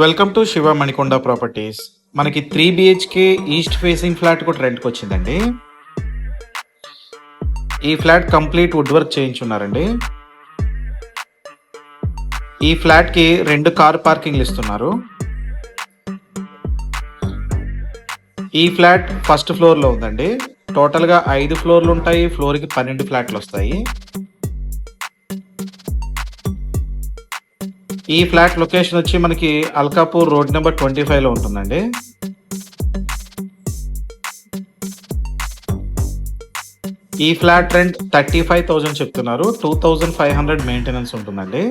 Welcome to Shiva Manikonda properties. మనకి 3 BHK east facing flat కూడా రెంట్కి వచ్చిందండి. ఈ ఫ్లాట్ కంప్లీట్ వుడ్ వర్క్ చేయించున్నారండి. ఈ ఫ్లాట్ కి 2 కార్ పార్కింగ్లు ఇస్తున్నారు. ఈ ఫ్లాట్ ఫస్ట్ ఫ్లోర్ లో ఉందండి. టోటల్ గా 5 ఫ్లోర్లు ఉంటాయి. ఫ్లోర్ కి 12 ఫ్లాట్లు వస్తాయి. ఈ ఫ్లాట్ లొకేషన్ వచ్చి మనకి అల్కాపూర్ రోడ్ నెంబర్ 25 లో ఉంటుందండి. ఈ ఫ్లాట్ రెంట్ 35,000 చెప్తున్నారు. 2,500 మెయింటెనెన్స్ ఉంటుందండి.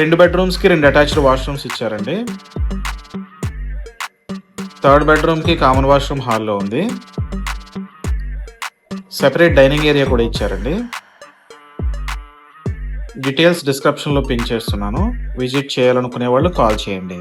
రెండు బెడ్రూమ్స్ కి 2 అటాచ్డ్ వాష్రూమ్స్ ఇచ్చారండి. థర్డ్ బెడ్రూమ్ కి కామన్ వాష్రూమ్ హాల్లో ఉంది. సెపరేట్ డైనింగ్ ఏరియా కూడా ఇచ్చారండి. డీటెయిల్స్ డిస్క్రిప్షన్లో పిన్ చేస్తున్నాను. విజిట్ చేయాలనుకునే వాళ్ళు కాల్ చేయండి.